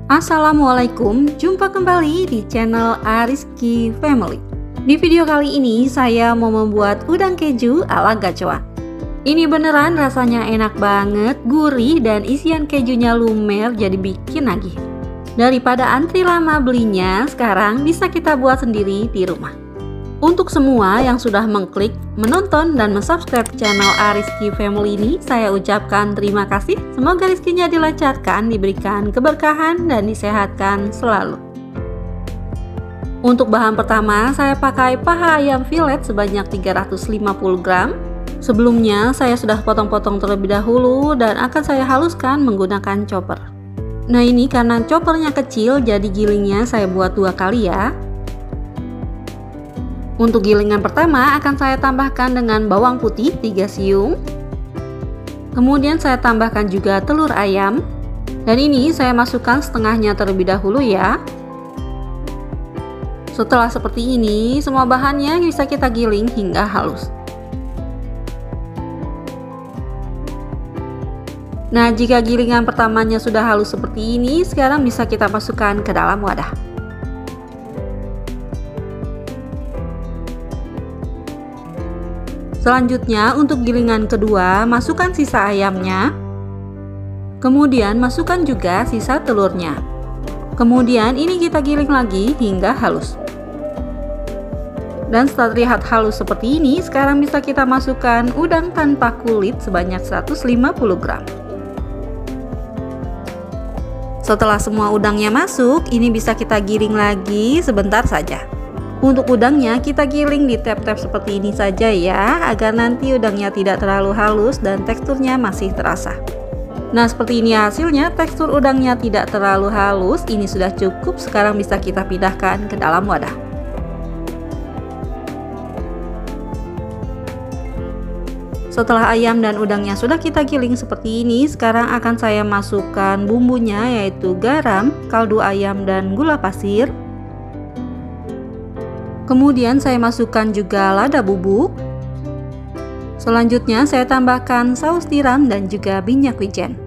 Assalamualaikum, jumpa kembali di channel Ariski Family. Di video kali ini saya mau membuat udang keju ala gacoan. Ini beneran rasanya enak banget, gurih dan isian kejunya lumer jadi bikin nagih. Daripada antri lama belinya, sekarang bisa kita buat sendiri di rumah. Untuk semua yang sudah mengklik, menonton, dan mensubscribe channel Ariski Family ini, saya ucapkan terima kasih. Semoga rezekinya dilancarkan, diberikan keberkahan, dan disehatkan selalu. Untuk bahan pertama, saya pakai paha ayam filet sebanyak 350 gram. Sebelumnya, saya sudah potong-potong terlebih dahulu dan akan saya haluskan menggunakan chopper. Nah ini karena choppernya kecil, jadi gilingnya saya buat 2 kali ya. Untuk gilingan pertama akan saya tambahkan dengan bawang putih 3 siung. Kemudian saya tambahkan juga telur ayam. Dan ini saya masukkan setengahnya terlebih dahulu ya. Setelah seperti ini, semua bahannya bisa kita giling hingga halus. Nah, jika gilingan pertamanya sudah halus seperti ini, sekarang bisa kita masukkan ke dalam wadah. Selanjutnya untuk gilingan kedua, masukkan sisa ayamnya. Kemudian masukkan juga sisa telurnya. Kemudian ini kita giling lagi hingga halus. Dan setelah terlihat halus seperti ini, sekarang bisa kita masukkan udang tanpa kulit sebanyak 150 gram. Setelah semua udangnya masuk, ini bisa kita giling lagi sebentar saja. Untuk udangnya kita giling di tap-tap seperti ini saja ya, agar nanti udangnya tidak terlalu halus dan teksturnya masih terasa. Nah seperti ini hasilnya, tekstur udangnya tidak terlalu halus, ini sudah cukup. Sekarang bisa kita pindahkan ke dalam wadah. Setelah ayam dan udangnya sudah kita giling seperti ini, sekarang akan saya masukkan bumbunya, yaitu garam, kaldu ayam, dan gula pasir. Kemudian saya masukkan juga lada bubuk. Selanjutnya saya tambahkan saus tiram dan juga minyak wijen.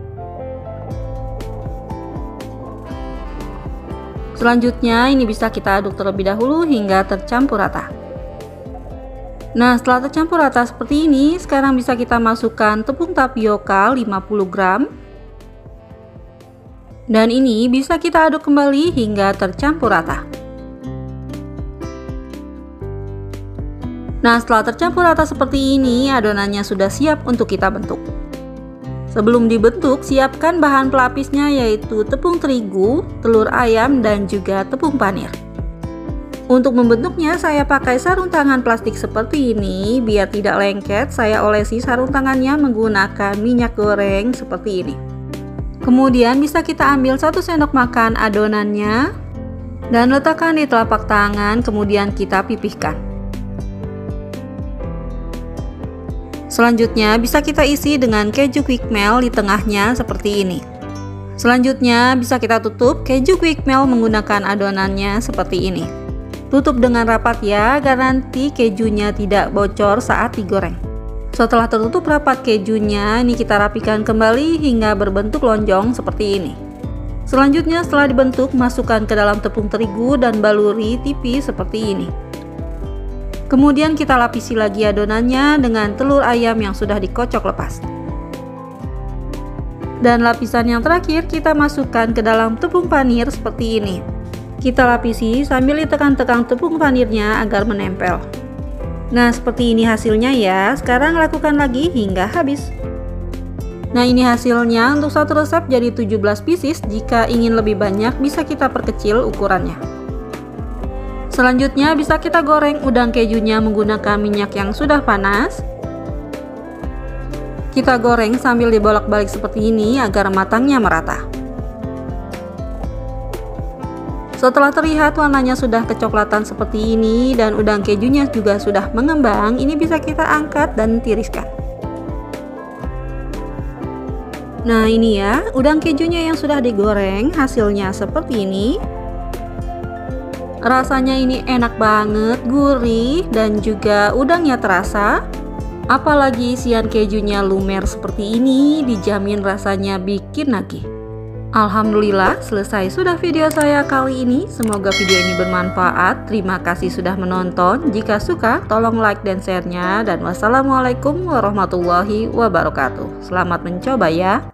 Selanjutnya ini bisa kita aduk terlebih dahulu hingga tercampur rata. Nah setelah tercampur rata seperti ini, sekarang bisa kita masukkan tepung tapioka 50 gram. Dan ini bisa kita aduk kembali hingga tercampur rata. Nah setelah tercampur rata seperti ini, adonannya sudah siap untuk kita bentuk. Sebelum dibentuk, siapkan bahan pelapisnya, yaitu tepung terigu, telur ayam, dan juga tepung panir. Untuk membentuknya saya pakai sarung tangan plastik seperti ini. Biar tidak lengket, saya olesi sarung tangannya menggunakan minyak goreng seperti ini. Kemudian bisa kita ambil 1 sendok makan adonannya dan letakkan di telapak tangan, kemudian kita pipihkan. Selanjutnya bisa kita isi dengan keju quick melt di tengahnya seperti ini. Selanjutnya bisa kita tutup keju quick melt menggunakan adonannya seperti ini. Tutup dengan rapat ya, agar nanti kejunya tidak bocor saat digoreng. Setelah tertutup rapat kejunya, ini kita rapikan kembali hingga berbentuk lonjong seperti ini. Selanjutnya setelah dibentuk, masukkan ke dalam tepung terigu dan baluri tipis seperti ini. Kemudian kita lapisi lagi adonannya dengan telur ayam yang sudah dikocok lepas. Dan lapisan yang terakhir kita masukkan ke dalam tepung panir seperti ini. Kita lapisi sambil ditekan-tekan tepung panirnya agar menempel. Nah seperti ini hasilnya ya. Sekarang lakukan lagi hingga habis. Nah ini hasilnya. Untuk satu resep jadi 17 pieces. Jika ingin lebih banyak bisa kita perkecil ukurannya. Selanjutnya bisa kita goreng udang kejunya menggunakan minyak yang sudah panas. Kita goreng sambil dibolak-balik seperti ini agar matangnya merata. Setelah terlihat warnanya sudah kecoklatan seperti ini dan udang kejunya juga sudah mengembang, ini bisa kita angkat dan tiriskan. Nah ini ya, udang kejunya yang sudah digoreng, hasilnya seperti ini. Rasanya ini enak banget, gurih, dan juga udangnya terasa. Apalagi isian kejunya lumer seperti ini, dijamin rasanya bikin nagih. Alhamdulillah, selesai sudah video saya kali ini. Semoga video ini bermanfaat. Terima kasih sudah menonton. Jika suka, tolong like dan share-nya. Dan wassalamualaikum warahmatullahi wabarakatuh. Selamat mencoba ya.